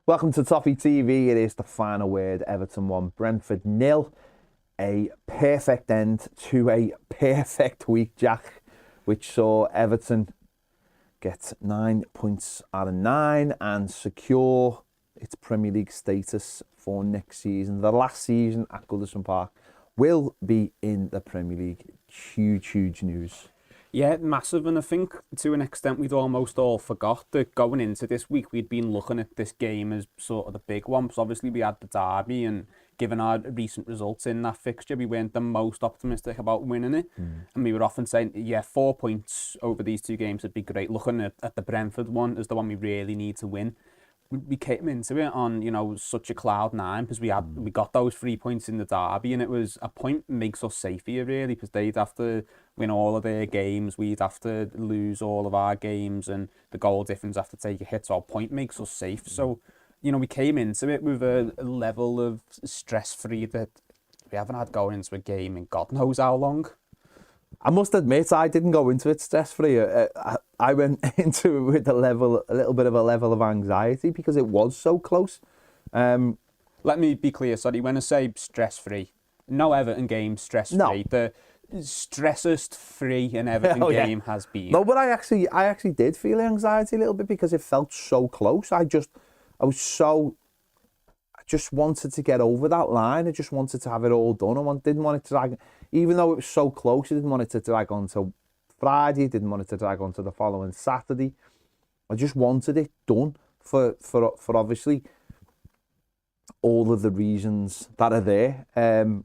Welcome to Toffee TV. It is the final word. Everton 1, Brentford 0. A perfect end to a perfect week, Jack, which saw Everton get 9 points out of 9 and secure its Premier League status for next season. The last season at Goodison Park will be in the Premier League. Huge news. Yeah, massive, and I think to an extent we'd almost all forgot that going into this week we'd been looking at this game as sort of the big one, because obviously we had the derby, and given our recent results in that fixture, we weren't the most optimistic about winning it. And we were often saying, yeah, 4 points over these two games would be great. Looking at the Brentford one as the one we really need to win. We came into it on, such a cloud nine, because we got those 3 points in the derby, and it was a point makes us safe here, really, because they'd have to win all of their games, we'd have to lose all of our games, and the goal difference have to take a hit, so a point makes us safe. So, we came into it with a level of stress-free that we haven't had going into a game in God knows how long. I must admit, I didn't go into it stress-free. I went into it with a little bit of a level of anxiety because it was so close. Let me be clear, sorry, when I say stress-free, no Everton game stress-free. No. The stressest-free an Everton game has been. No, but I actually did feel anxiety a little bit because it felt so close. I just wanted to get over that line. I just wanted to have it all done. Didn't want it to drag, even though it was so close. I didn't want it to drag on to Friday. Didn't want it to drag on to the following Saturday. I just wanted it done for obviously all of the reasons that are there. And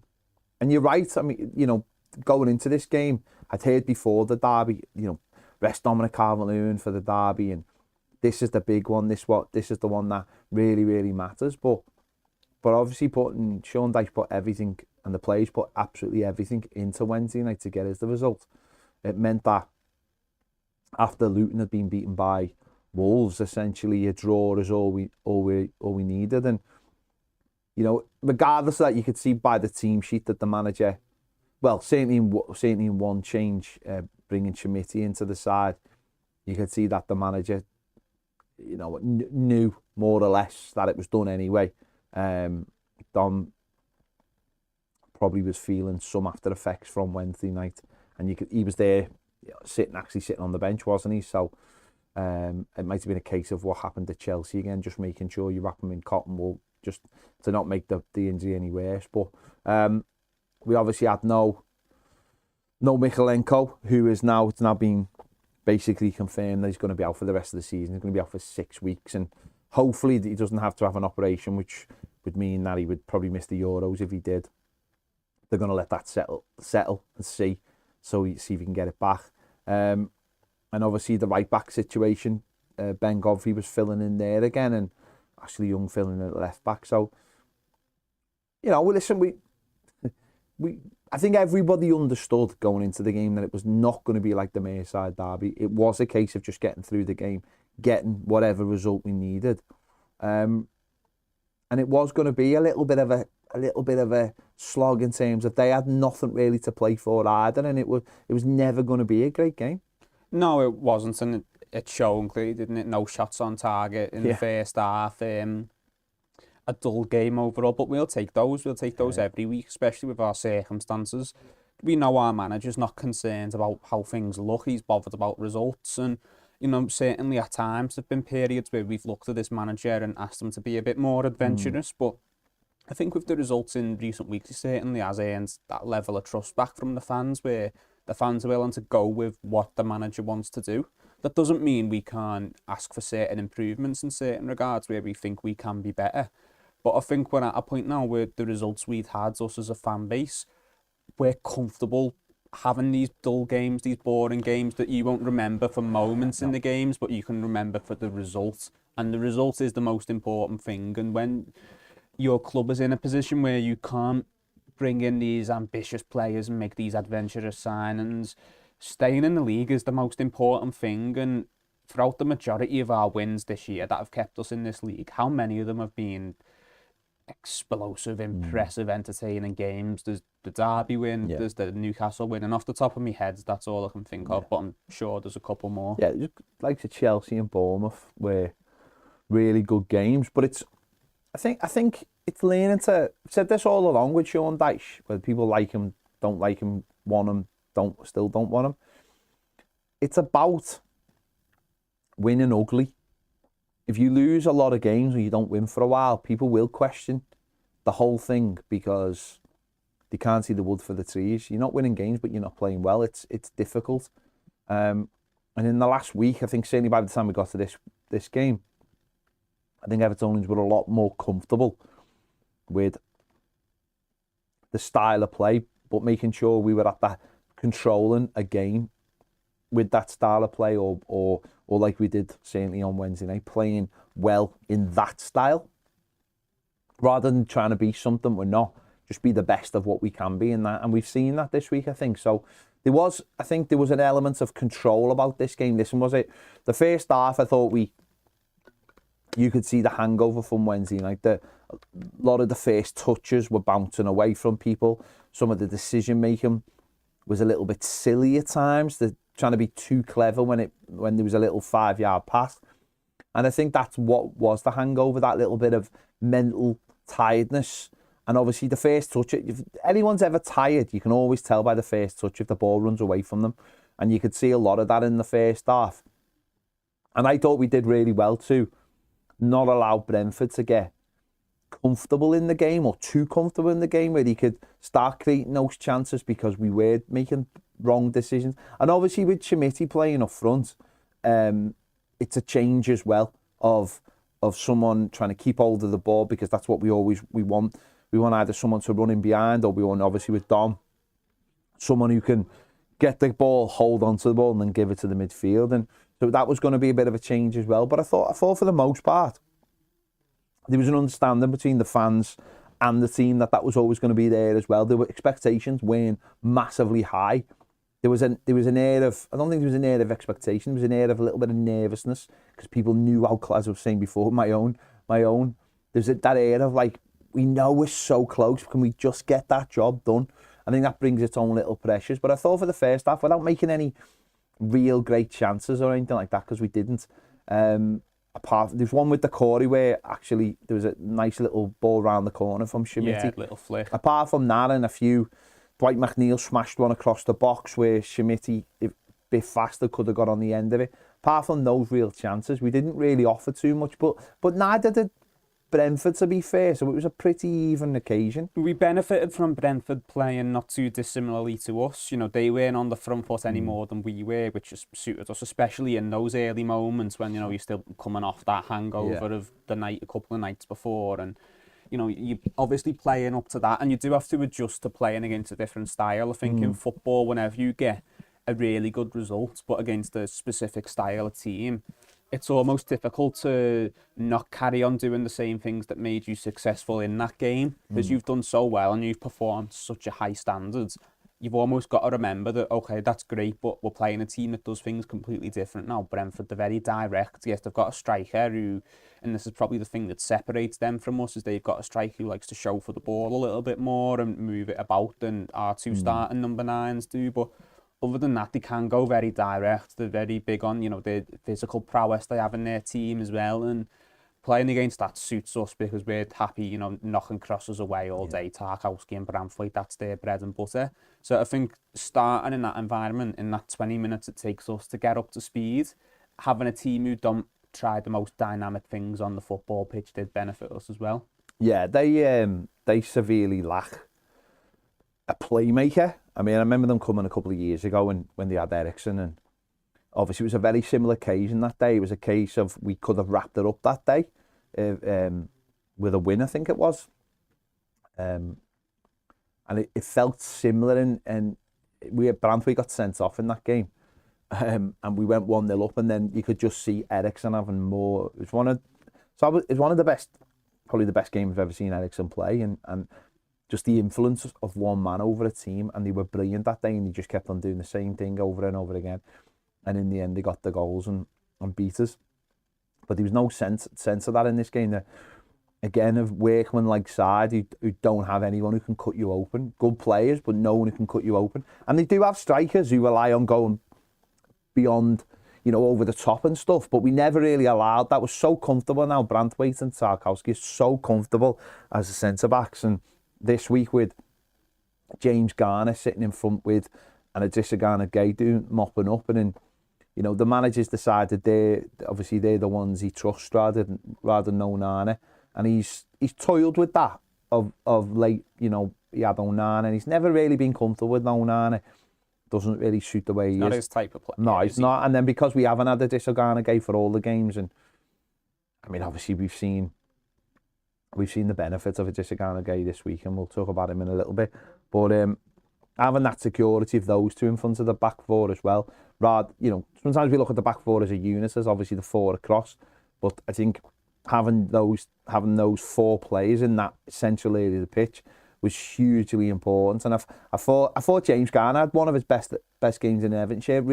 you're right. I mean, going into this game, I'd heard before the derby, rest Dominic Calvert-Lewin for the derby, and this is the big one. This is the one that really matters. But obviously Sean Dyche put everything, and the players put absolutely everything into Wednesday night to get us the result. It meant that after Luton had been beaten by Wolves, essentially a draw is all we needed. And regardless of that, you could see by the team sheet that the manager, well, certainly in one change, bringing Chermiti into the side, you could see that the manager, knew more or less that it was done anyway. Dom probably was feeling some after effects from Wednesday night, and he was there, sitting on the bench, wasn't he? So it might have been a case of what happened to Chelsea again, just making sure you wrap him in cotton wool, just to not make the injury any worse. But we obviously had no Michalenko, who it's now been basically confirmed that he's going to be out for the rest of the season. He's going to be out for 6 weeks, and hopefully he doesn't have to have an operation, which would mean that he would probably miss the Euros if he did. They're going to let that settle and see if he can get it back. And obviously the right back situation, Ben Godfrey was filling in there again, and Ashley Young filling in at left back. So, listen, I think everybody understood going into the game that it was not going to be like the Merseyside derby. It was a case of just getting through the game, getting whatever result we needed, and it was going to be a little bit of a slog in terms of they had nothing really to play for either, and it was never going to be a great game. No, it wasn't, and it showed clearly, didn't it? No shots on target in the first half. A dull game overall, but we'll take those. We'll take those every week, especially with our circumstances. We know our manager's not concerned about how things look. He's bothered about results, and certainly at times there've been periods where we've looked at this manager and asked him to be a bit more adventurous. But I think with the results in recent weeks, he certainly has earned that level of trust back from the fans, where the fans are willing to go with what the manager wants to do. That doesn't mean we can't ask for certain improvements in certain regards where we think we can be better. But I think we're at a point now where the results we'd had, us as a fan base, we're comfortable having these dull games, these boring games that you won't remember for moments in the games, but you can remember for the result. And the result is the most important thing. And when your club is in a position where you can't bring in these ambitious players and make these adventurous signings, staying in the league is the most important thing. And throughout the majority of our wins this year that have kept us in this league, how many of them have been explosive, impressive, entertaining games? There's the Derby win, there's the Newcastle win, and off the top of my head, that's all I can think of, but I'm sure there's a couple more. Yeah, just like the Chelsea and Bournemouth, where really good games. But I think it's leaning to. I've said this all along with Sean Dyche, whether people like him, don't like him, want him, still don't want him. It's about winning ugly. If you lose a lot of games or you don't win for a while, people will question the whole thing because they can't see the wood for the trees. You're not winning games, but you're not playing well. It's difficult. And in the last week, I think certainly by the time we got to this game, I think Evertonians were a lot more comfortable with the style of play, but making sure we were at that controlling a game with that style of play, or like we did certainly on Wednesday night, playing well in that style, rather than trying to be something we're not. Just be the best of what we can be in that, and we've seen that this week. I think so. I think there was an element of control about this game. Listen, was it the first half? I thought you could see the hangover from Wednesday night. A lot of the first touches were bouncing away from people. Some of the decision making was a little bit silly at times. They're trying to be too clever when there was a little 5-yard pass. And I think that's what was the hangover, that little bit of mental tiredness. And obviously the first touch, if anyone's ever tired, you can always tell by the first touch if the ball runs away from them. And you could see a lot of that in the first half. And I thought we did really well to not allow Brentford to get comfortable in the game, or too comfortable in the game, where he could start creating those chances because we were making wrong decisions. And obviously with Chermiti playing up front, it's a change as well of someone trying to keep hold of the ball, because that's what we want. We want either someone to run in behind, or we want, obviously with Dom, someone who can get the ball, hold on to the ball, and then give it to the midfield. And so that was going to be a bit of a change as well. But I thought for the most part, there was an understanding between the fans and the team that was always going to be there as well. Expectations weren't massively high. There was an air of, I don't think there was an air of expectation. There was an air of a little bit of nervousness because people knew how, as I was saying before, my own. There's that air of like, we know we're so close. Can we just get that job done? I think that brings its own little pressures. But I thought for the first half, without making any real great chances or anything like that, because we didn't. There's one with the Corey where actually there was a nice little ball round the corner from Chermiti. Yeah, little flick. Apart from that, and a few, Dwight McNeil smashed one across the box where Chermiti, a bit faster, could have got on the end of it. Apart from those real chances, we didn't really offer too much, but neither did Brentford, to be fair, so it was a pretty even occasion. We benefited from Brentford playing not too dissimilarly to us. You know, they weren't on the front foot any more than we were, which just suited us, especially in those early moments when, you know, you're still coming off that hangover of the night a couple of nights before, and you know, you're obviously playing up to that, and you do have to adjust to playing against a different style. I think in football, whenever you get a really good result, but against a specific style of team, it's almost difficult to not carry on doing the same things that made you successful in that game, because you've done so well and you've performed such a high standard. You've almost got to remember that, okay, that's great, but we're playing a team that does things completely different now. Brentford, they're very direct. Yes, they've got a striker who, and this is probably the thing that separates them from us, is they've got a striker who likes to show for the ball a little bit more and move it about than our two starting number 9s do. But other than that, they can go very direct. They're very big on, you know, the physical prowess they have in their team as well. And playing against that suits us because we're happy, you know, knocking crosses away all day. Tarkowski and Bramthwaite, that's their bread and butter. So I think starting in that environment, in that 20 minutes it takes us to get up to speed, having a team who don't try the most dynamic things on the football pitch did benefit us as well. Yeah, they severely lack a playmaker. I mean, I remember them coming a couple of years ago when they had Ericsson, and obviously it was a very similar occasion that day. It was a case of we could have wrapped it up that day with a win, I think it was. And it felt similar, and Bramthwaite got sent off in that game. And we went 1-0 up, and then you could just see Ericsson having more. It was one of the best, probably the best game I've ever seen Ericsson play, and just the influence of one man over a team, and they were brilliant that day, and he just kept on doing the same thing over and over again, and in the end they got the goals and beat us. But there was no sense of that in this game. Again, of workman-like side who don't have anyone who can cut you open. Good players, but no one who can cut you open. And they do have strikers who rely on going beyond, you know, over the top and stuff, but we never really allowed that. We're so comfortable now. Branthwaite and Tarkowski are so comfortable as the centre-backs, and this week with James Garner sitting in front with and Idrissa Gueye mopping up, and then, you know, the managers decided they're the ones he trusts rather than Onana, and he's toiled with that of late. You know, he had Onana, and he's never really been comfortable with Onana. Doesn't really suit the way he is. Not his type of player. No, he's not. And then because we haven't had Idrissa Gueye for all the games, and I mean, obviously we've seen the benefits of Idrissa Gueye this week, and we'll talk about him in a little bit. But having that security of those two in front of the back four as well. Rather, you know, sometimes we look at the back four as a unit, as obviously the four across, but I think having those 4 players in that central area of the pitch was hugely important. And I thought James Garner had one of his best games in Everton.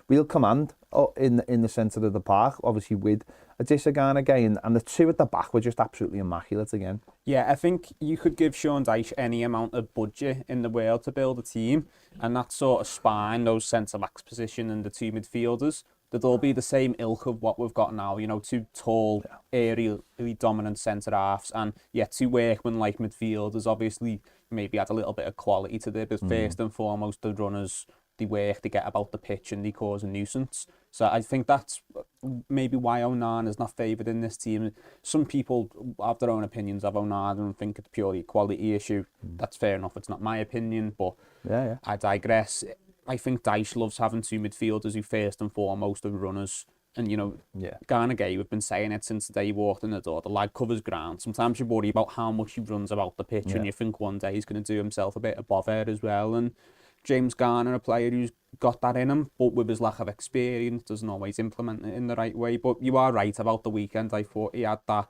Real command in the centre of the park, obviously with Idrissa Gueye, and the two at the back were just absolutely immaculate again. Yeah, I think you could give Sean Dyche any amount of budget in the world to build a team, and that sort of spine, those centre-backs position and the 2 midfielders, they'd all be the same ilk of what we've got now, you know, 2 tall, aerially dominant centre-halves, and 2 workman-like midfielders. Obviously, maybe add a little bit of quality to there, but first and foremost, the runners, they work, they get about the pitch, and they cause a nuisance. So I think that's maybe why Onana is not favoured in this team. Some people have their own opinions of Onana and think it's purely a quality issue. That's fair enough. It's not my opinion, but I digress. I think Dyche loves having 2 midfielders who first and foremost are runners. And, you know, Gueye, we've been saying it since the day he walked in the door. The lad covers ground. Sometimes you worry about how much he runs about the pitch, and you think one day he's going to do himself a bit of bother as well. And James Garner, a player who's got that in him, but with his lack of experience, doesn't always implement it in the right way. But you are right about the weekend. I thought he had that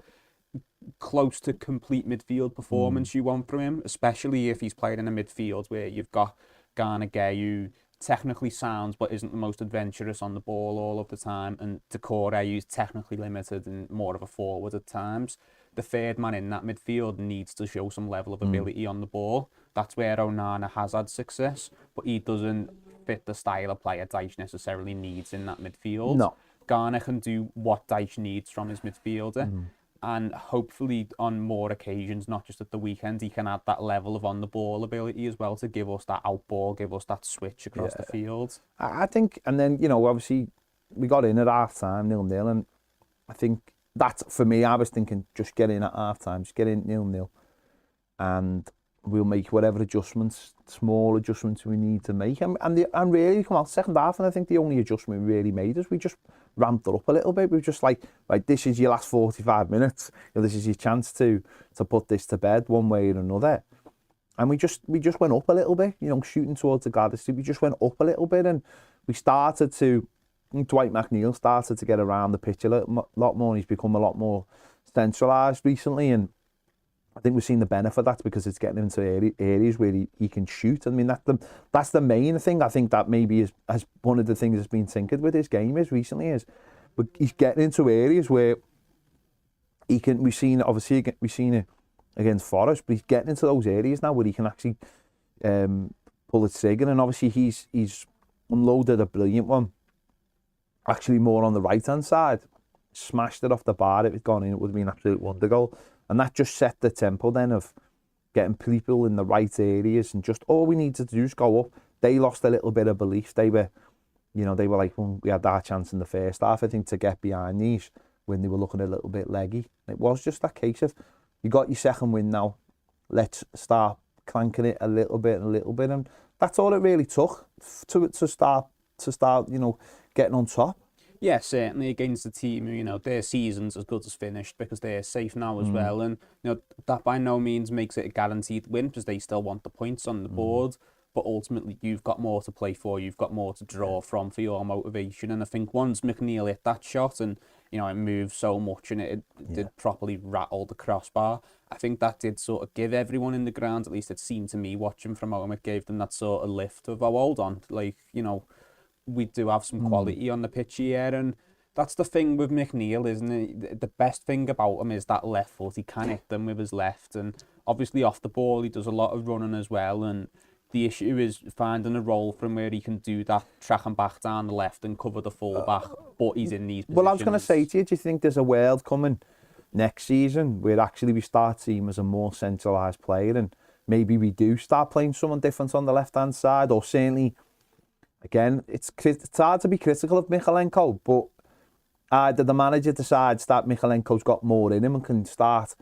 close to complete midfield performance you want from him, especially if he's playing in a midfield where you've got Gueye, who technically sounds but isn't the most adventurous on the ball all of the time, and Decore, who's technically limited and more of a forward at times. The third man in that midfield needs to show some level of ability on the ball. That's where Onana has had success, but he doesn't fit the style of player Dyche necessarily needs in that midfield. No. Garner can do what Dyche needs from his midfielder, and hopefully on more occasions, not just at the weekend, he can add that level of on-the-ball ability as well to give us that outball, give us that switch across the field. I think, and then, you know, obviously we got in at half-time, 0-0, and I think that's, for me, I was thinking just get in at half-time, just get in 0-0, and we'll make whatever adjustments, small adjustments we need to make. And really, come out second half, and I think the only adjustment we really made is we just ramped it up a little bit. We were just like, right, this is your last 45 minutes. You know, this is your chance to put this to bed one way or another. And we just went up a little bit, you know, shooting towards the Gladys. We just went up a little bit, and we started to, Dwight McNeil started to get around the pitch a lot more, and he's become a lot more centralised recently, and I think we've seen the benefit of that because it's getting into areas where he can shoot. I mean, that's the main thing. I think that maybe is as one of the things that's been tinkered with his game recently, but he's getting into areas where he can. We've seen it against Forest, but he's getting into those areas now where he can actually pull the trigger. And obviously he's unloaded a brilliant one, actually more on the right hand side, smashed it off the bar. If it had gone in, it would have been an absolute wonder goal. And that just set the tempo then of getting people in the right areas, and just all we need to do is go up. They lost a little bit of belief. They were like, well, we had our chance in the first half, I think, to get behind these when they were looking a little bit leggy. It was just that case of, you got your second win now, let's start clanking it a little bit, and that's all it really took to start, you know, getting on top. Yeah, certainly against the team, you know, their season's as good as finished because they're safe now as well. And, you know, that by no means makes it a guaranteed win because they still want the points on the board. But ultimately, you've got more to play for. You've got more to draw from for your motivation. And I think once McNeil hit that shot and, you know, it moved so much and it did properly rattle the crossbar, I think that did sort of give everyone in the ground, at least it seemed to me watching from home, it gave them that sort of lift of, oh, hold on, like, you know, we do have some quality on the pitch here, and that's the thing with McNeil, isn't it? The best thing about him is that left foot. He can hit them with his left, and obviously off the ball he does a lot of running as well, and The issue is finding a role from where he can do that, tracking back down the left and cover the full back, but he's in these positions. Well, I was going to say to you, do you think there's a world coming next season where actually we start seeing him as a more centralised player, and maybe we do start playing someone different on the left-hand side? Or certainly, again, it's hard to be critical of Mykolenko, but either the manager decides that Mykolenko's got more in him and can start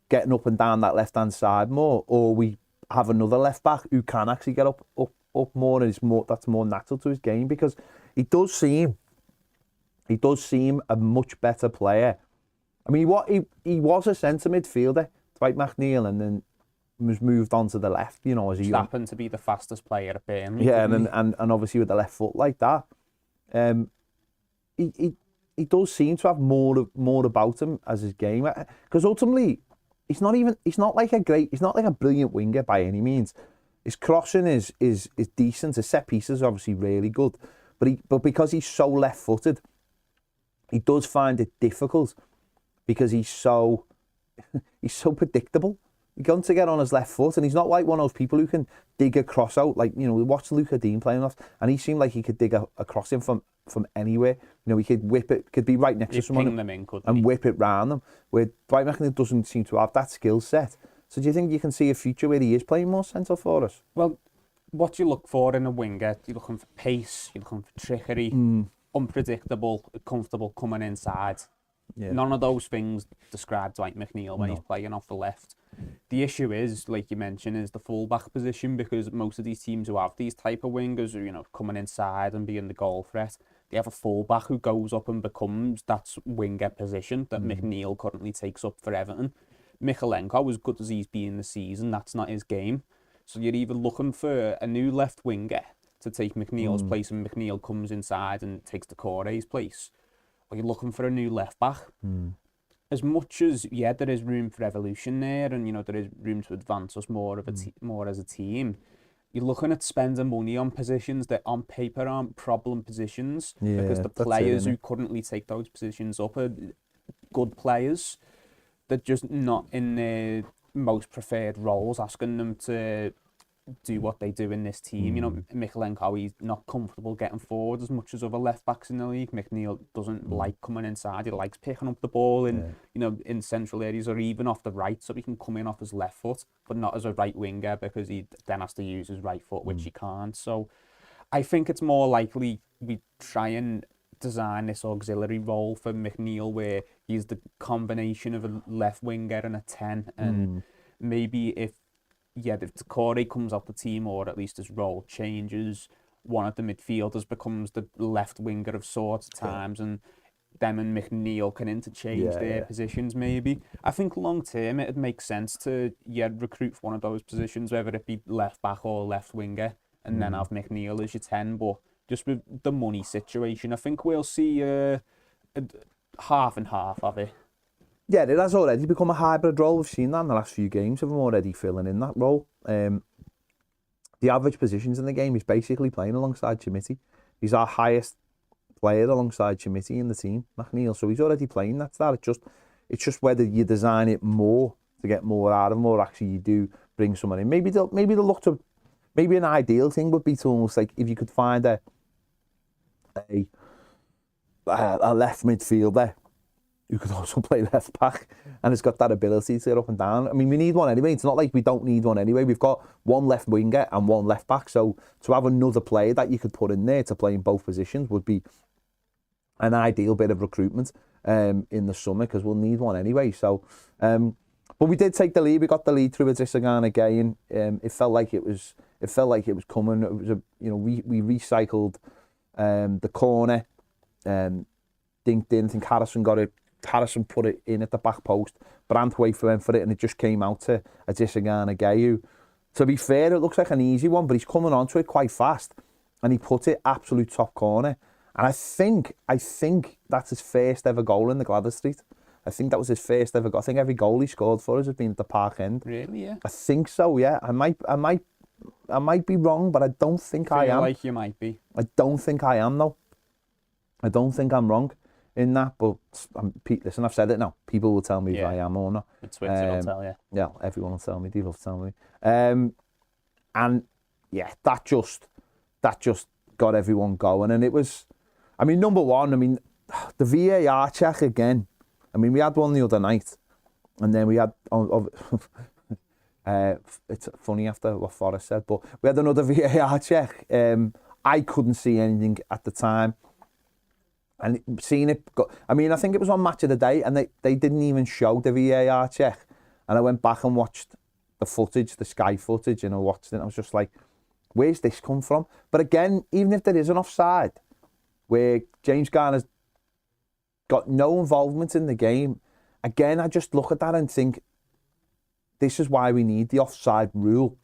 getting up and down that left-hand side more, or we have another left-back who can actually get up more, and that's more natural to his game, because he does seem a much better player. I mean, he was a centre midfielder, Dwight McNeil, and then was moved on to the left, you know, as he happened to be the fastest player at Burnley. Yeah, and obviously with the left foot like that, he does seem to have more about him as his game, because ultimately he's not like a brilliant winger by any means. His crossing is decent. His set pieces are obviously really good, but because he's so left-footed, he does find it difficult because he's so predictable. He's going to get on his left foot, and he's not like one of those people who can dig a cross out. Like, you know, we watched Luca Dean playing off, and he seemed like he could dig a cross in from anywhere. You know, he could whip it, could be right next to someone and whip it round them. Where Dwight McNeil doesn't seem to have that skill set. So do you think you can see a future where he is playing more central for us? Well, what do you look for in a winger? You're looking for pace, you're looking for trickery, unpredictable, comfortable coming inside. Yeah. None of those things describe Dwight McNeil when he's playing off the left. The issue is, like you mentioned, is the full-back position, because most of these teams who have these type of wingers, are, you know, coming inside and being the goal threat, they have a full-back who goes up and becomes that winger position that McNeil currently takes up for Everton. Mykolenko, as good as he's been this season, that's not his game. So you're either looking for a new left winger to take McNeil's place, and McNeil comes inside and takes the Corey's place, or you're looking for a new left back. As much as, yeah, there is room for evolution there, and, you know, there is room to advance us more as a team, you're looking at spending money on positions that on paper aren't problem positions, because the players who currently take those positions up are good players. They're just not in their most preferred roles, asking them to do what they do in this team. You know, Mykolenko, he's not comfortable getting forward as much as other left backs in the league. McNeil doesn't like coming inside. He likes picking up the ball in in central areas, or even off the right, so he can come in off his left foot, but not as a right winger, because he then has to use his right foot, which he can't. So I think it's more likely we try and design this auxiliary role for McNeil where he's the combination of a left winger and a 10, and maybe if Corey comes off the team, or at least his role changes, one of the midfielders becomes the left winger of sorts at times, and them and McNeil can interchange their positions maybe. I think long term it'd make sense to recruit for one of those positions, whether it be left back or left winger, and then have McNeil as your 10, but just with the money situation, I think we'll see a half and half of it. Yeah, it has already become a hybrid role. We've seen that in the last few games of him already filling in that role. The average positions in the game is basically playing alongside Chermiti. He's our highest player alongside Chermiti in the team, McNeil. So he's already playing that. It's just whether you design it more to get more out of him, or actually you do bring someone in. Maybe they'll look to. Maybe an ideal thing would be to almost like if you could find a left midfielder who could also play left back and has got that ability to get up and down. I mean, we need one anyway. It's not like we don't need one anyway. We've got one left winger and one left back. So to have another player that you could put in there to play in both positions would be an ideal bit of recruitment in the summer, because we'll need one anyway. So, but we did take the lead. We got the lead through a Gueye again. It felt like it was coming. It was we recycled the corner. Dinked in. I think Harrison got it. Harrison put it in at the back post. Branthwaite went for it, and it just came out to a Gueye, who, to be fair, it looks like an easy one, but he's coming onto it quite fast, and he put it absolute top corner. And I think that's his first ever goal in the Gladys Street. I think that was his first ever goal. I think every goal he scored for us has been at the Park End. Really? Yeah. I think so. Yeah. I might be wrong, but I don't think I am. Like you might be. I don't think I am though. I don't think I'm wrong in that, but listen, I've said it now. People will tell me if I am or not. The Twitter will tell you. Yeah, everyone will tell me. They love telling me. And that just got everyone going. And it was, I mean, number one, I mean, the VAR check again. I mean, we had one the other night, and then we had, it's funny after what Forrest said, but we had another VAR check. I couldn't see anything at the time. And seeing it, I mean, I think it was on Match of the Day, and they didn't even show the VAR check. And I went back and watched the footage, the Sky footage, and I watched it. And I was just like, where's this come from? But again, even if there is an offside, where James Garner's got no involvement in the game, again, I just look at that and think, this is why we need the offside rule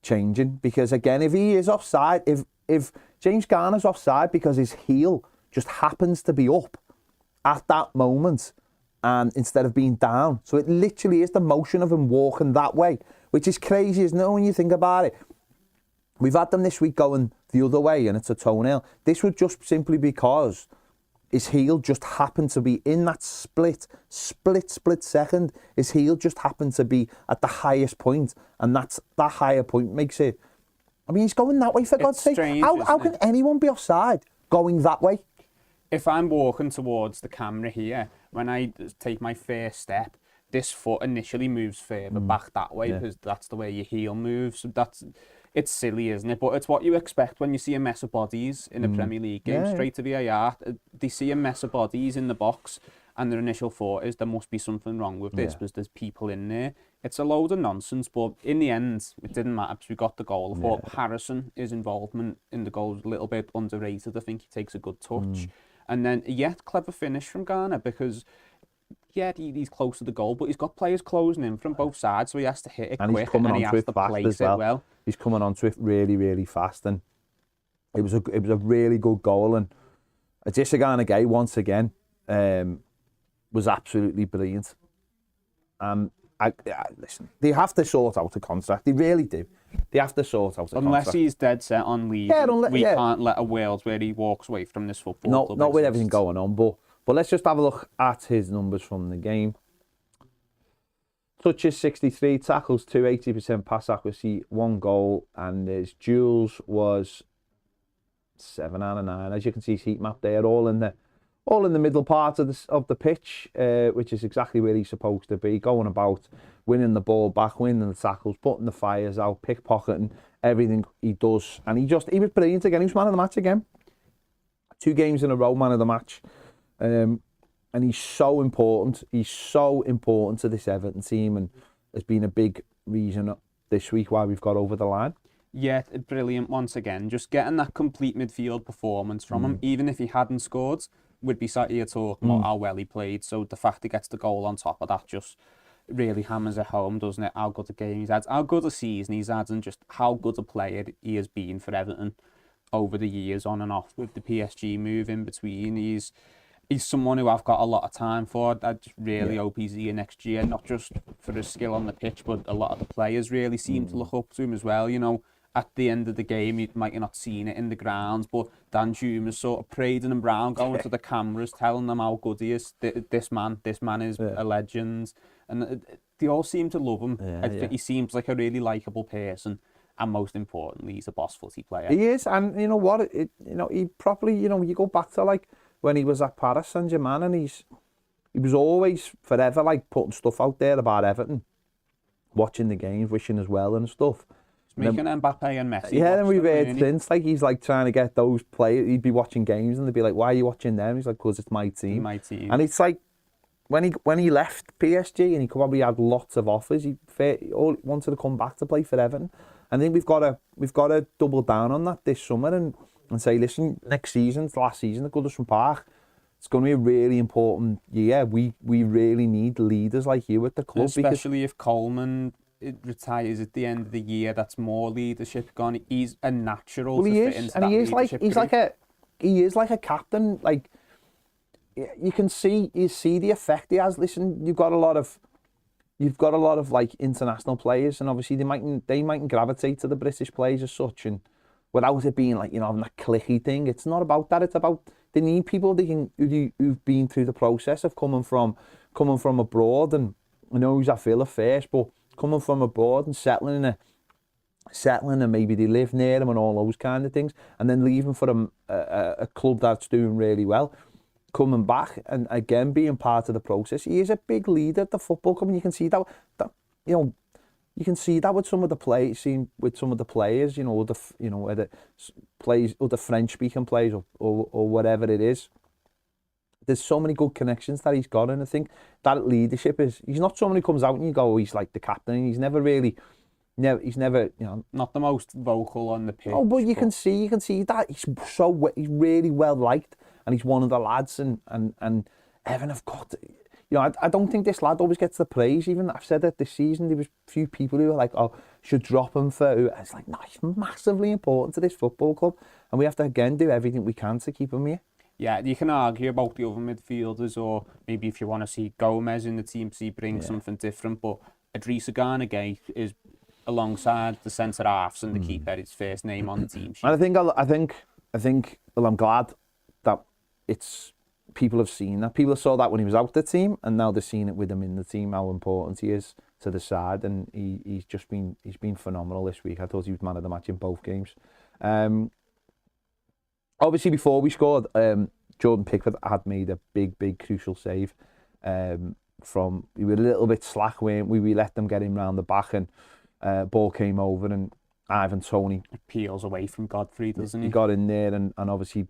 changing. Because again, if he is offside, if James Garner's offside because his heel just happens to be up at that moment and instead of being down. So it literally is the motion of him walking that way, which is crazy, isn't it, when you think about it? We've had them this week going the other way and it's a toenail. This would just simply because his heel just happened to be in that split second. His heel just happened to be at the highest point, and that higher point makes it. I mean, he's going that way, for God's sake. How can anyone be offside going that way? If I'm walking towards the camera here, when I take my first step, this foot initially moves further back that way because that's the way your heel moves. So it's silly, isn't it? But it's what you expect when you see a mess of bodies in a Premier League game. Straight to VAR, they see a mess of bodies in the box, and their initial thought is there must be something wrong with this because there's people in there. It's a load of nonsense, but in the end, it didn't matter because we got the goal. I thought Harrison, his involvement in the goal was a little bit underrated. I think he takes a good touch. And then, clever finish from Garner because, he's close to the goal, but he's got players closing in from both sides, so he has to hit it quick and he has to place it well. He's coming onto it really, really fast, and it was a really good goal. And Adesanya Gueye, once again, was absolutely brilliant. Listen, they have to sort out a contract. They really do. They have to sort out a contract. Unless he's dead set on leaving, we can't let a world where he walks away from this football club not with everything going on, but let's just have a look at his numbers from the game. Touches 63, tackles 2, 80% pass accuracy, 1 goal, and his duels was 7 out of 9. As you can see, his heat map there, all in the middle part of the pitch, which is exactly where he's supposed to be, going about, winning the ball back, winning the tackles, putting the fires out, pickpocketing, everything he does. And he was brilliant again. He was man of the match again. 2 games in a row, man of the match. And he's so important. He's so important to this Everton team, and has been a big reason this week why we've got over the line. Yeah, brilliant once again. Just getting that complete midfield performance from him, even if he hadn't scored, we'd be sat here talking about how well he played. So the fact he gets the goal on top of that just really hammers it home, doesn't it? How good a game he's had, how good a season he's had, and just how good a player he has been for Everton over the years, on and off, with the PSG move in between. He's someone who I've got a lot of time for. I just really hope he's here next year, not just for his skill on the pitch, but a lot of the players really seem to look up to him as well. You know, at the end of the game, you might have not seen it in the grounds, but Dan Juma's sort of parading him round, going to the cameras, telling them how good he is. This man is a legend. And they all seem to love him. I think he seems like a really likeable person. And most importantly, he's a boss footy player. He is, and you know what? He probably, you go back to like when he was at Paris Saint-Germain, and he was always forever like putting stuff out there about Everton, watching the games, wishing us well and stuff. Making Mbappe and Messi. Yeah, and we've heard since like he's like trying to get those players. He'd be watching games and they'd be like, "Why are you watching them?" He's like, "Because it's my team." My team. And it's like when he left PSG and he probably had lots of offers, he wanted to come back to play for Everton. I think we've got to double down on that this summer and say, listen, next season, last season at Goodison Park, it's going to be a really important year. We really need leaders like you at the club. Especially if Coleman retires at the end of the year, that's more leadership gone. He's a natural to fit into that leadership group. He is like a captain. Like you see the effect he has. Listen, you've got a lot of like international players, and obviously they mightn't gravitate to the British players as such, and without it being like having that cliquey thing. It's not about that. It's about they need people who've been through the process of coming from abroad, and I know he's at Villa first, but coming from abroad and settling in settling and maybe they live near him and all those kind of things, and then leaving for a club that's doing really well, coming back and again being part of the process. He is a big leader at the football club, and you can see that you know, you can see that with some of the players, you know, whether plays other French-speaking players or whatever it is. There's so many good connections that he's got, and I think that leadership he's not someone who comes out and you go, oh, he's like the captain, and he's never, you know, not the most vocal on the pitch. Oh, but you can see that he's really well liked, and he's one of the lads, and Everton have got, you know, I don't think this lad always gets the praise. Even I've said that this season, there was a few people who were like, oh, should drop him for who? And it's like, no, he's massively important to this football club, and we have to again do everything we can to keep him here. Yeah, you can argue about the other midfielders, or maybe if you want to see Gomez in the team, so he brings something different. But Idrissa Gueye is alongside the centre halves and the keeper. His first name on the team sheet. And I think. Well, I'm glad that people have seen that. People saw that when he was out the team, and now they're seeing it with him in the team. How important he is to the side, and he's been phenomenal this week. I thought he was man of the match in both games. Obviously, before we scored, Jordan Pickford had made a big crucial save. We were a little bit slack, weren't we? We let them get him round the back, and ball came over, and Ivan Toney peels away from Godfrey, doesn't he? He got in there, and obviously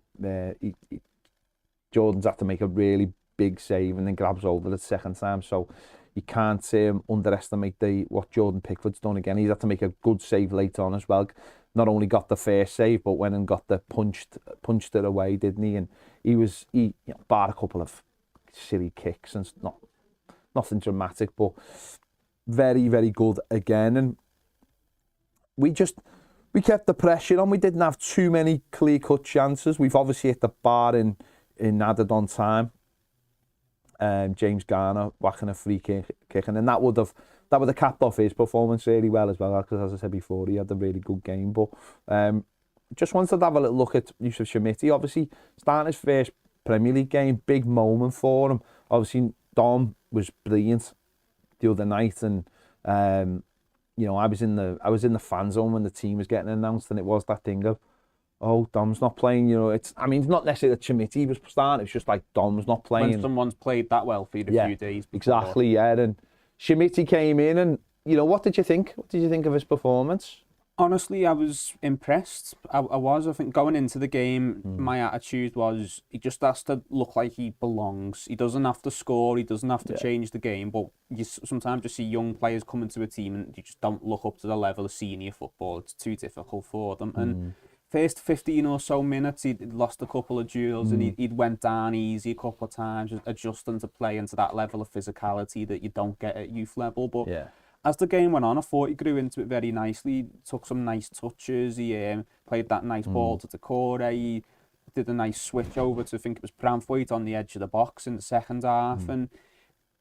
Jordan's had to make a really big save, and then grabs over the second time. So you can't underestimate what Jordan Pickford's done again. He's had to make a good save later on as well. Not only got the first save, but went and got the punched it away, didn't he? And he barred a couple of silly kicks and nothing dramatic, but very, very good again. And we kept the pressure on. We didn't have too many clear-cut chances. We've obviously hit the bar in added on time. James Garner whacking a free kick, and then that would have capped off his performance really well as well, because as I said before, he had a really good game. But just wanted to have a little look at Yusuf Chermiti. Obviously starting his first Premier League game, big moment for him. Obviously Dom was brilliant the other night, and you know, I was in the fan zone when the team was getting announced, and it was that thing of, oh, Dom's not playing. You know, it's not necessarily that Chermiti was starting. It's just like Dom's not playing. When someone's played that well for you a few days before. Exactly, yeah. And Chermiti came in, and you know, what did you think? What did you think of his performance? Honestly, I was impressed. I think going into the game, my attitude was he just has to look like he belongs. He doesn't have to score. He doesn't have to change the game. But you sometimes just see young players come into a team and you just don't look up to the level of senior football. It's too difficult for them. And first 15 or so minutes, he'd lost a couple of duels and he'd went down easy a couple of times, adjusting to play into that level of physicality that you don't get at youth level. But as the game went on, I thought he grew into it very nicely. He took some nice touches. He played that nice ball to Decore. He did a nice switch over to, I think it was Brentford, on the edge of the box in the second half. And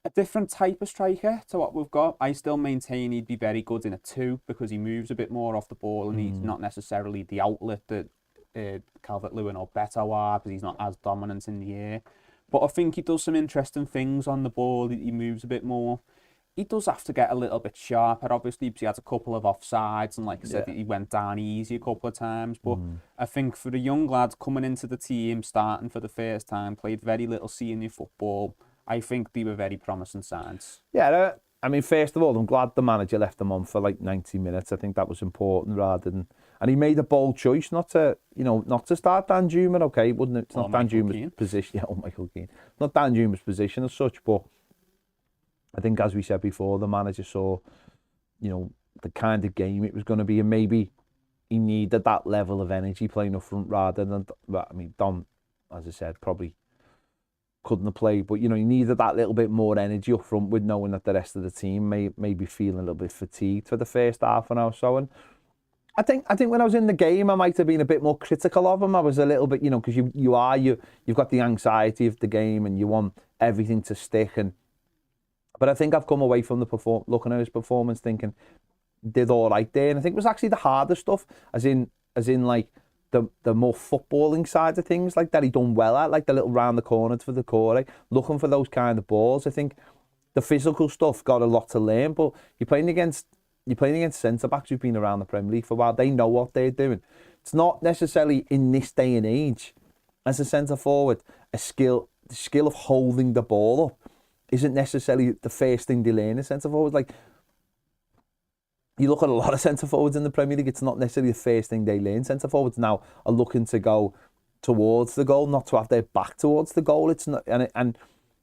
a different type of striker to what we've got. I still maintain he'd be very good in a 2 because he moves a bit more off the ball, and he's not necessarily the outlet that Calvert-Lewin or Beto are, because he's not as dominant in the air. But I think he does some interesting things on the ball. He moves a bit more. He does have to get a little bit sharper, obviously, because he had a couple of offsides, and like I said, he went down easy a couple of times. But I think for the young lads coming into the team, starting for the first time, played very little senior football, I think they were very promising signs. Yeah, I mean, first of all, I'm glad the manager left them on for like 90 minutes. I think that was important rather than... And he made a bold choice not to start Dan Juma, okay, wouldn't it? It's not Dan Juma's position. Yeah, Michael Keane. Not Dan Juma's position as such, but I think, as we said before, the manager saw, you know, the kind of game it was going to be, and maybe he needed that level of energy playing up front rather than... I mean, Dom, as I said, probably couldn't have played, but you know, he needed that little bit more energy up front, with knowing that the rest of the team may be feeling a little bit fatigued for the first half an hour or so. And I think when I was in the game, I might have been a bit more critical of him. I was a little bit, you know, because you've got the anxiety of the game and you want everything to stick. But I think I've come away from looking at his performance thinking did all right there. And I think it was actually the harder stuff, as in like the more footballing side of things, like that he done well at, like the little round the corner for the core, looking for those kind of balls. I think the physical stuff got a lot to learn, but you're playing against, you're playing against centre-backs who've been around the Premier League for a while. They know what they're doing. It's not necessarily in this day and age, as a centre-forward, the skill of holding the ball up isn't necessarily the first thing they learn as centre-forward. Like, you look at a lot of centre-forwards in the Premier League, it's not necessarily the first thing they learn. Centre-forwards now are looking to go towards the goal, not to have their back towards the goal. It's not, and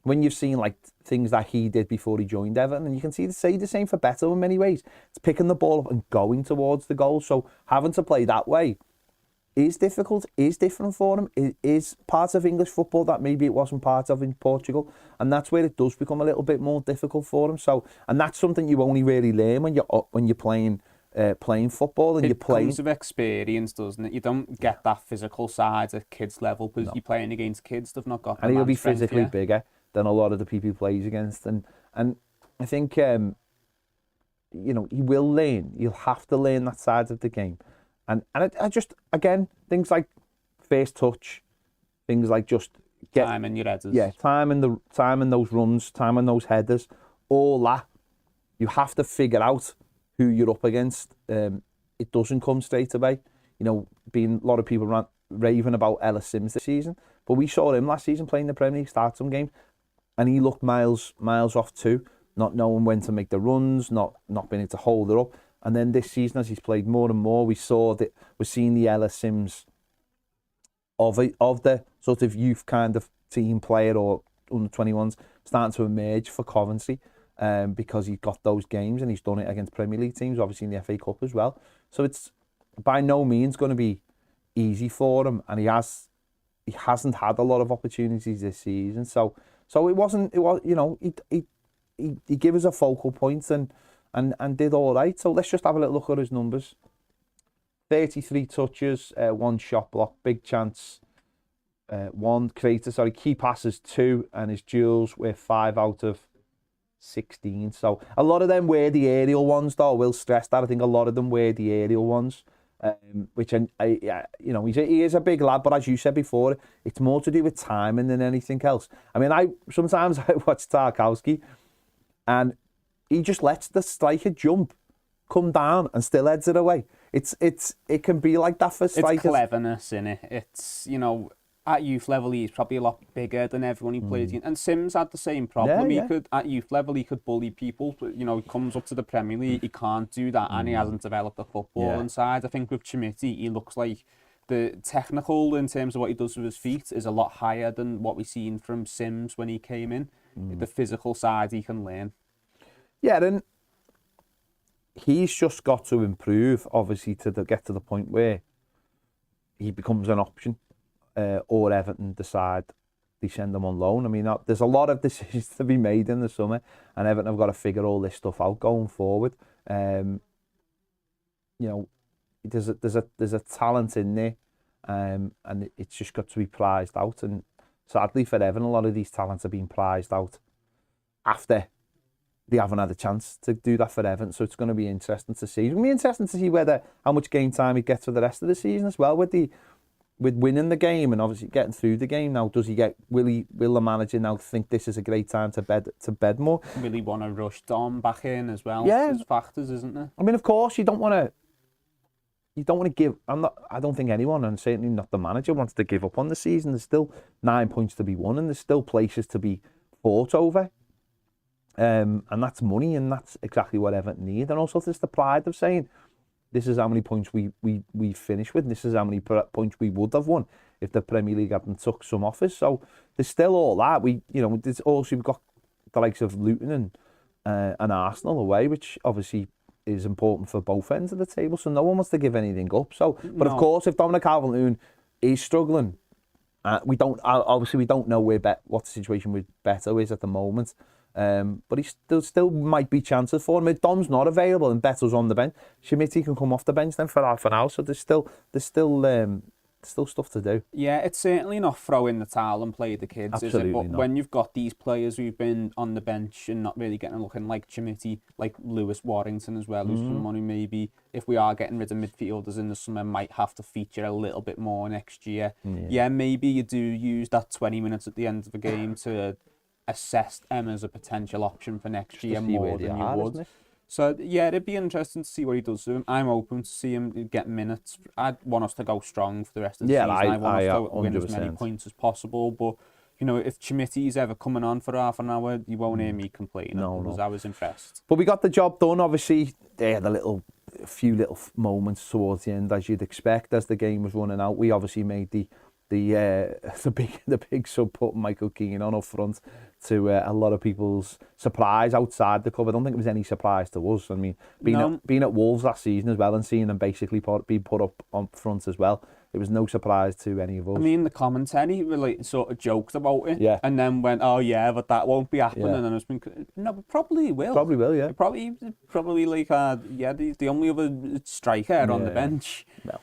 when you've seen like things that he did before he joined Everton, and you can say the same for Beto in many ways. It's picking the ball up and going towards the goal. So having to play that way is difficult, is different for him. It is part of English football that maybe it wasn't part of in Portugal, and that's where it does become a little bit more difficult for him. So, and that's something you only really learn when you're playing football and you're playing. It comes with experience, doesn't it? You don't get that physical side at kids level because you're playing against kids that've not got. And he'll be physically bigger than a lot of the people he plays against, and I think you know, he will learn. You'll have to learn that side of the game. And I just, again, things like first touch, things like just time in your headers. Yeah, time in those runs, time in those headers, all that. You have to figure out who you're up against. It doesn't come straight away. You know, a lot of people raving about Ellis Sims this season, but we saw him last season playing the Premier League, start some games, and he looked miles off too, not knowing when to make the runs, not being able to hold it up. And then this season, as he's played more and more, we're seeing the Ellis Sims of the sort of youth kind of team player or under 21s starting to emerge for Coventry, because he's got those games and he's done it against Premier League teams, obviously in the FA Cup as well. So it's by no means going to be easy for him, and he hasn't had a lot of opportunities this season. So it was, you know, he gave us a focal point and did all right. So let's just have a little look at his numbers. 33 touches, 1 shot block, big chance, 1 creator, key passes 2, and his duels were 5 out of 16. So a lot of them were the aerial ones, though. I will stress that. I think a lot of them were the aerial ones, which you know, he is a big lad, but as you said before, it's more to do with timing than anything else. I mean, sometimes I watch Tarkowski, and he just lets the striker jump, come down, and still heads it away. It can be like that for strikers. It's cleverness, innit? It's, you know, at youth level he's probably a lot bigger than everyone he plays against. And Sims had the same problem. Yeah. He could, at youth level, he could bully people. But, you know, he comes up to the Premier League, he can't do that, and he hasn't developed the football inside. I think with Chermiti, he looks like the technical in terms of what he does with his feet is a lot higher than what we've seen from Sims when he came in. The physical side he can learn. Yeah, and he's just got to improve, obviously, to get to the point where he becomes an option, or Everton decide they send him on loan. I mean, there's a lot of decisions to be made in the summer, and Everton have got to figure all this stuff out going forward. You know, there's a talent in there, and it's just got to be prized out. And sadly for Everton, a lot of these talents are being prized out after they haven't had a chance to do that for Everton. So it's going to be interesting to see. It's going to be interesting to see how much game time he gets for the rest of the season as well, with winning the game and obviously getting through the game. Now, will the manager now think this is a great time to bed more? Will he want to rush Dom back in as well? Yeah, there's factors, isn't there? I mean, of course, you don't want to give. I don't think anyone, and certainly not the manager, wants to give up on the season. There's still 9 points to be won, and there's still places to be fought over. And that's money, and that's exactly what Everton need. And also there's the pride of saying, this is how many points we finished with, and this is how many points we would have won if the Premier League hadn't took some off us. So there's still all that. There's also, we've got the likes of Luton and Arsenal away, which obviously is important for both ends of the table. So no one wants to give anything up. So, but of course, if Dominic Calvert-Lewin is struggling, we don't know what the situation with Beto is at the moment. But he still might be chances for him. If Dom's not available and Beto's on the bench, Chermiti can come off the bench then for half an hour. So there's still stuff to do. Yeah, it's certainly not throw in the towel and play the kids, Absolutely is it? But not. when you've got these players who've been on the bench and not really getting looking, like Chermiti, like Lewis Warrington as well, who's someone who maybe, if we are getting rid of midfielders in the summer, might have to feature a little bit more next year. Yeah, maybe you do use that 20 minutes at the end of a game to assess them as a potential option for next year more than you would. So yeah, it'd be interesting to see what he does. I'm open to see him get minutes. I'd want us to go strong for the rest of the season. I want us to win as many points as possible. But you know, if Chermiti's ever coming on for half an hour, you won't hear me complaining because I was impressed. But we got the job done. Obviously, they had a few little moments towards the end, as you'd expect, as the game was running out. We obviously made the big sub, put Michael Keane on up front to a lot of people's surprise outside the club. I don't think it was any surprise to us. I mean, being at Wolves last season as well and seeing them basically be put up on front as well, it was no surprise to any of us. I mean, the commentary really sort of joked about it, and then went, "Oh yeah, but that won't be happening." And it's been but probably will. Probably will, yeah. Probably like the only other striker on the bench. No.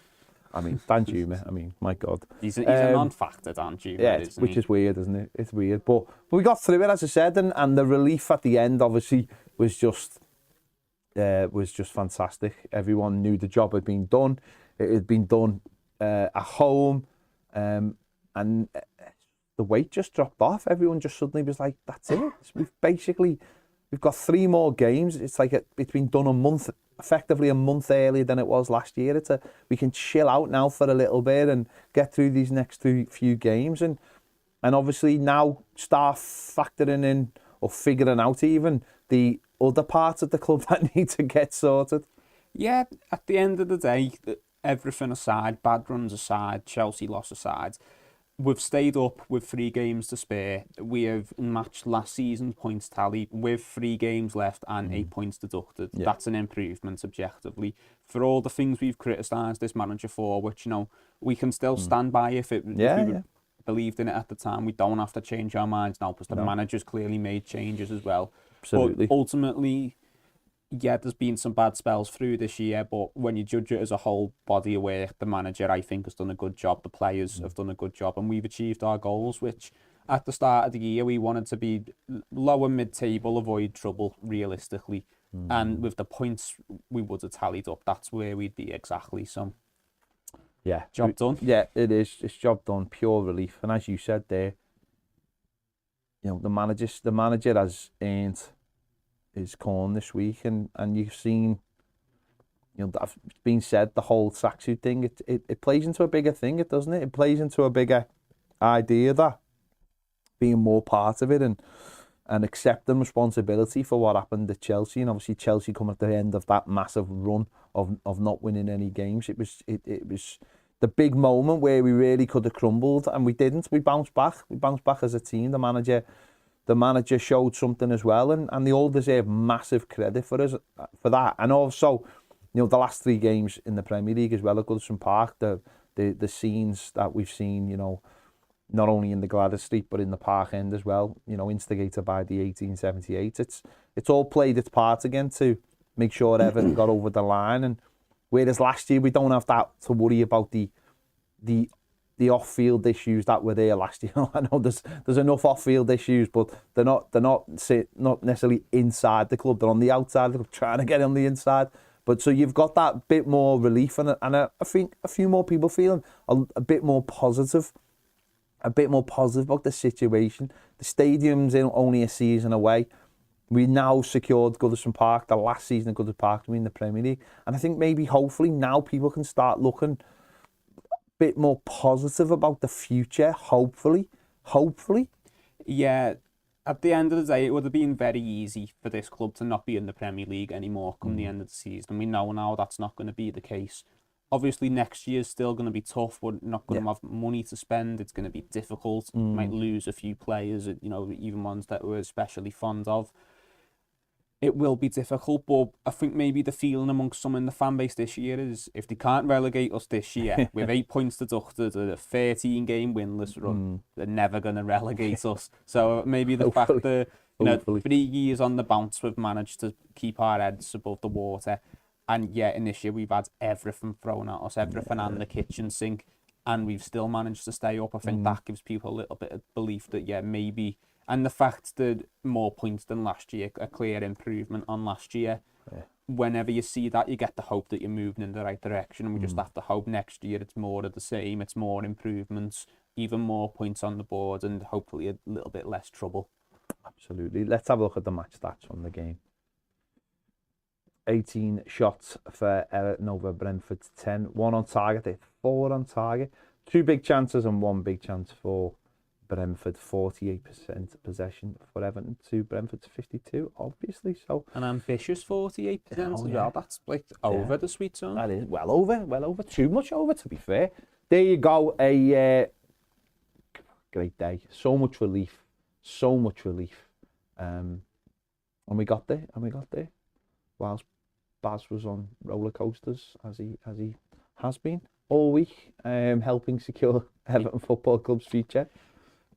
I mean, Dan Juma, I mean, my God. He's a non-factor, Dan Juma, which is weird, isn't it? It's weird. But we got through it, as I said, and the relief at the end, obviously, was just fantastic. Everyone knew the job had been done. It had been done at home, and the weight just dropped off. Everyone just suddenly was like, that's it. We've got 3 more games. It's like it's been done effectively a month earlier than it was last year. We can chill out now for a little bit and get through these next few games, and obviously now start factoring in or figuring out even the other parts of the club that need to get sorted. Yeah, at the end of the day, everything aside, bad runs aside, Chelsea loss aside, we've stayed up with 3 games to spare. We have matched last season's points tally with 3 games left and 8 points deducted. Yeah. That's an improvement objectively. For all the things we've criticised this manager for, which, you know, we can still stand by if we believed in it at the time. We don't have to change our minds now because the manager's clearly made changes as well. Absolutely. But ultimately, yeah, there's been some bad spells through this year, but when you judge it as a whole body of work, the manager, I think, has done a good job. The players have done a good job, and we've achieved our goals, which at the start of the year, we wanted to be lower mid-table, avoid trouble, realistically. And with the points we would have tallied up, that's where we'd be exactly. So, yeah, job done. Yeah, it is. It's job done, pure relief. And as you said there, you know, the manager has earned his corn this week, and you've seen, you know, that's been said, the whole tracksuit thing, it plays into a bigger thing, doesn't it? It plays into a bigger idea that being more part of it and accepting responsibility for what happened at Chelsea, and obviously Chelsea come at the end of that massive run of not winning any games. It was the big moment where we really could have crumbled, and we didn't. We bounced back. We bounced back as a team. The manager showed something as well, and they all deserve massive credit for that. And also, you know, the last 3 games in the Premier League as well at Goodison Park, the scenes that we've seen, you know, not only in the Gladys Street but in the Park End as well, you know, instigated by the 1878. It's all played its part again to make sure Everton got over the line. And whereas last year we don't have that to worry about the off-field issues that were there last year. I know there's enough off-field issues, but they're not necessarily inside the club. They're on the outside of the club, trying to get on the inside. But so you've got that bit more relief, and I think a few more people feeling a bit more positive about the situation. The stadium's only a season away. We now secured Goodison Park, the last season of Goodison Park to be in the Premier League, and I think maybe hopefully now people can start looking bit more positive about the future, hopefully. Yeah, at the end of the day, it would have been very easy for this club to not be in the Premier League anymore come the end of the season. We know now that's not going to be the case. Obviously, next year's still going to be tough. We're not going to have money to spend. It's going to be difficult. Might lose a few players, you know, even ones that we're especially fond of. It will be difficult, but I think maybe the feeling amongst some in the fan base this year is if they can't relegate us this year with 8 points deducted and a 13-game winless run, they're never going to relegate us. So maybe the fact that, you know, 3 years on the bounce, we've managed to keep our heads above the water. And yet in this year, we've had everything thrown at us, everything and the kitchen sink, and we've still managed to stay up. I think that gives people a little bit of belief that, yeah, maybe... And the fact that more points than last year, a clear improvement on last year. Yeah. Whenever you see that, you get the hope that you're moving in the right direction. And we just have to hope next year it's more of the same. It's more improvements, even more points on the board, and hopefully a little bit less trouble. Absolutely. Let's have a look at the match stats from the game. 18 shots for Everton over Brentford 10. 1 on target. They 4 on target. 2 big chances and 1 big chance for Brentford. 48% possession for Everton to Brentford's 52, obviously. So An ambitious 48% as well. That's like over the sweet zone. that is well over. Too much over, to be fair. There you go. A great day. So much relief. And we got there. Whilst Baz was on roller coasters, as he has been all week, helping secure Everton Football Club's future.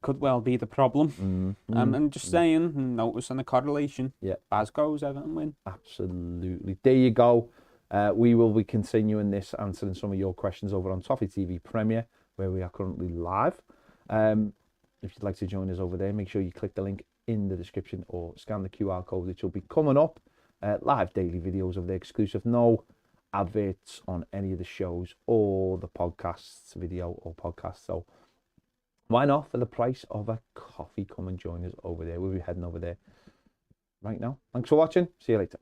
Could well be the problem. And just saying, noticing a correlation. Yeah. Baz goes, Everton win. Absolutely. There you go. We will be continuing this, answering some of your questions over on Toffee TV Premier, where we are currently live. If you'd like to join us over there, make sure you click the link in the description or scan the QR code, which will be coming up. Live daily videos of the exclusive, no adverts on any of the shows or the podcasts, video or podcast. So why not, for the price of a coffee, come and join us over there. We'll be heading over there right now. Thanks for watching. See you later.